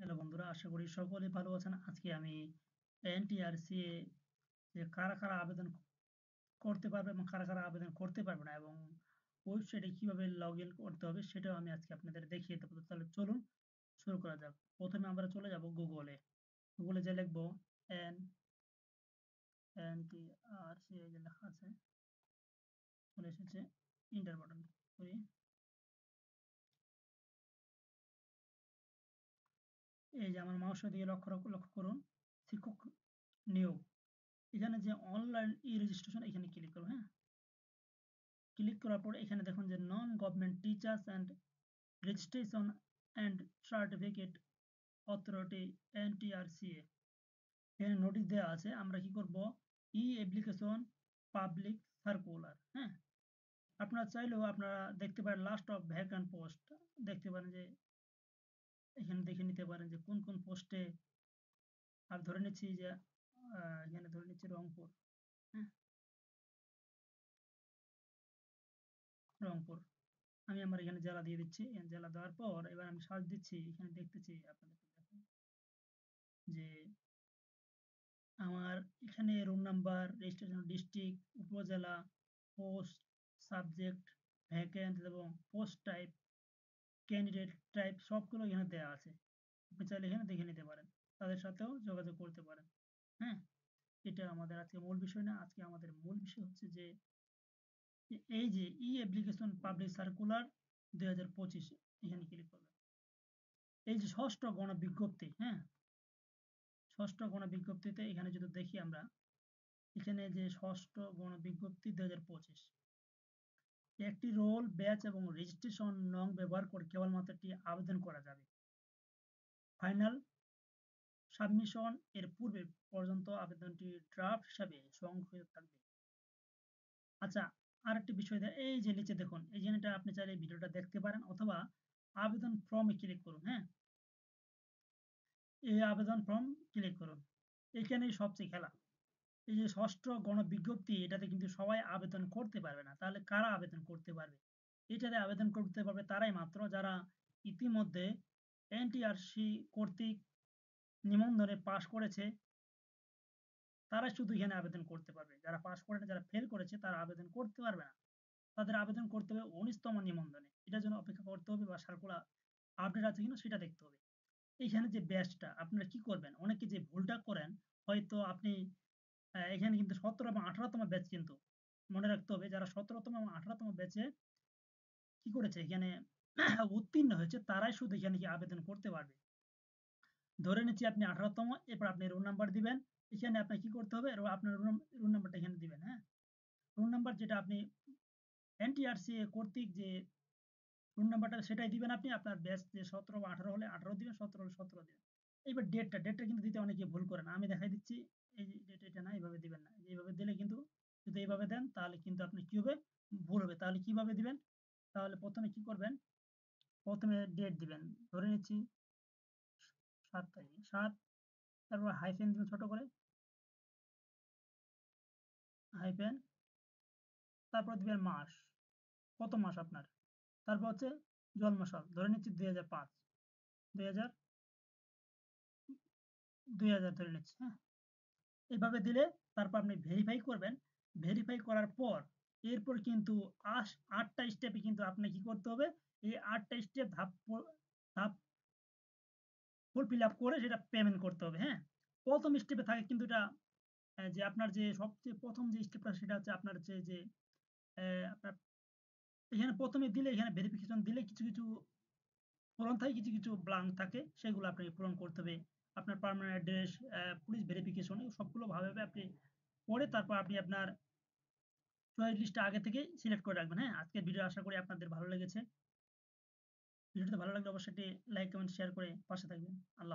Hello বন্ধুরা, আশা করি সকলেই ভালো আছেন। আজকে আমি এনটিআরসি যে কারা আবেদন করতে পারবে এবং কারা আবেদন করতে পারবে না এবং ওয়েবসাইটে কিভাবে লগ ইন করতে হবে সেটাও আমি আজকে আপনাদের দেখিয়ে দেবো। তাহলে চলুন শুরু করা যাক। প্রথমে আমরা চলে যাব গুগলে যে লিখবো এন এনটিআরসি এই যে লেখা আছে, চলে এসেছে। ইন্টার বাটন করি। এই যে আমার মাউসের দিকে লক্ষ্য করুন, শিক্ষক নিয়োগ। এখানে যে অনলাইন রেজিস্ট্রেশন এখানে ক্লিক করুন। হ্যাঁ, ক্লিক করার পর এখানে দেখুন যে non government teachers and registration and certificate authority NTRCA, এখানে নোটিশ দেওয়া আছে। আমরা কি করব, ই অ্যাপ্লিকেশন পাবলিক সার্কুলার। হ্যাঁ, আপনারা চাইলেও আপনারা দেখতে পারেন লাস্ট অফ ভ্যাকান্ট পোস্ট, দেখতে পারেন যে এখানে দেখে নিতে পারেন যে কোন কোন পোস্টে। আর ধরে নিচ্ছি যে এখানে ধরে নিচ্ছি রংপুর। হ্যাঁ, রংপুর আমি আমার এখানে জেলা দিয়ে দিচ্ছি। জেলা দেওয়ার পর এবার আমি সার্চ দিচ্ছি, এখানে দেখতেছি আপনাদের দেখেন যে আমার এখানে রোল নাম্বার, রেজিস্ট্রেশন ডিস্ট্রিক্ট, উপজেলা, পোস্ট, সাবজেক্ট, ভ্যাকেন্ট এবং পোস্ট টাইপ, ক্যান্ডিডেট টাইপ সবগুলো এখানে দেওয়া আছে। আপনি চাইলে এখানে দেখে নিতে পারেন, তাদের সাথেও যোগাযোগ করতে পারেন। হ্যাঁ, এটা আমাদের আজকে মূল বিষয় না। আজকে আমাদের মূল বিষয় হচ্ছে যে এই যে ই অ্যাপ্লিকেশন পাবলিক সার্কুলার 2025, এখানে ক্লিক করবেন। এই যে ষষ্ঠ গণবিজ্ঞপ্তি, হ্যাঁ, ষষ্ঠ গণবিজ্ঞপ্তিতে এখানে যদি দেখি আমরা, এখানে যে ষষ্ঠ গণবিজ্ঞপ্তি 2025, একটি রোল, ব্যাচ এবং রেজিস্ট্রেশন নং ব্যবহার করে কেবলমাত্র একটি আবেদন করা যাবে। ফাইনাল সাবমিশন এর পূর্বে পর্যন্ত আবেদনটি ড্রাফট হিসাবে সংরক্ষিত থাকবে। আচ্ছা, আরেকটি বিষয় এই যে নিচে দেখুন, এই জিনিসটা আপনি চাইলে ভিডিওটা দেখতে পারেন অথবা আবেদন ফর্মে ক্লিক করুন। হ্যাঁ, এই আবেদন ফর্ম ক্লিক করুন। এখানেই সবচেয়ে খেলা। এই যে ষষ্ঠ গণবিজ্ঞপ্তি, এটাতে কিন্তু সবাই আবেদন করতে পারবে না। তাহলে কারা আবেদন করতে পারবে? এটাতে আবেদন করতে পারবে তারাই মাত্র যারা ইতিমধ্যে এনটিআরসি কর্তৃক নিবন্ধনে পাশ করেছে, তারাই শুধু এখানে আবেদন করতে পারবে। যারা পাশ করে না, যারা ফেল করেছে, তারা আবেদন করতে পারবে না। তাদের আবেদন করতে হবে 19তম নিবন্ধনে। এটার জন্য অপেক্ষা করতে হবে বা সার্কুলার আপডেট আছে কিনা সেটা দেখতে হবে। এইখানে যে ব্যাচটা আপনারা কি করবেন, অনেকে যে ভুলটা করেন, হয়তো আপনি এখানে কিন্তু 17 এবং 18তম ব্যাচ, কিন্তু মনে রাখতে হবে যারা 17তম এবং 18তম ব্যাচে কি করেছে, এখানে উত্তীর্ণ হয়েছে, তারাই শুধু এখানে কি আবেদন করতে পারবে। ধরে নিচ্ছি আপনি 18তম, এরপর আপনি রোল নাম্বার দিবেন। এখানে আপনার কি করতে হবে, আপনার রোল নাম্বারটা এখানে দিবেন। হ্যাঁ, রোল নাম্বার যেটা আপনি এনটিআরসি কর্তৃক যে রোল নাম্বারটা সেটাই দিবেন আপনি। আপনার ব্যাচ যে 17 বা 18 হলে 18 দিবেন, 17 হলে 17 দিবেন। এইবার ডেটটা কিন্তু দিতে অনেকে ভুল করেন। আমি দেখাই দিচ্ছি। এই যে ডেট, এটা না, এইভাবে দিবেন না। এইভাবে দিলে কিন্তু, যদি এইভাবে দেন তাহলে কিন্তু আপনি কি হবে, ভুল হবে। তাহলে কিভাবে দিবেন? তাহলে প্রথমে কি করবেন, প্রথমে ডেট দিবেন। ধরে নিচ্ছি 7 তারিখ, 7, তারপর হাইফেন দিবেন ছোট করে, হাইফেন, তারপর দিবেন মাস, কত মাস আপনার, তারপর হচ্ছে জন্মসাল, ধরে নিচ্ছি 2005, 2000, 2000 ধরে নিচ্ছি। হ্যাঁ, এভাবে দিলে তারপর আপনি ভেরিফাই করবেন। ভেরিফাই করার পর এরপর কিন্তু 8টা স্টেপে কিন্তু আপনি কি করতে হবে, এই 8টা স্টেপ ধাপ ফুলফিল আপ করে সেটা পেমেন্ট করতে হবে। হ্যাঁ, প্রথম স্টেপে থাকে কিন্তু এটা যে আপনার যে সবচেয়ে প্রথম যে স্টেপটা, সেটা হচ্ছে আপনার হচ্ছে যে আপনার এখানে প্রথমে দিলে, এখানে ভেরিফিকেশন দিলে কিছু পূরণ থাকে, কিছু ব্লাঙ্ক থাকে, সেগুলো আপনাকে পূরণ করতে হবে। আপনার পার্মানেন্ট অ্যাড্রেস, পুলিশ ভেরিফিকেশন, সবগুলো ভাবে আপনি পরে তারপর আপনি আপনার চয়েস লিস্টটা আগে থেকেই সিলেক্ট করে রাখবেন। হ্যাঁ, আজকের ভিডিও আশা করি আপনাদের ভালো লেগেছে। ভিডিওটা ভালো লাগলে অবশ্যই একটি লাইক, কমেন্ট, শেয়ার করে পাশে থাকবেন। আল্লাহ হাফেজ।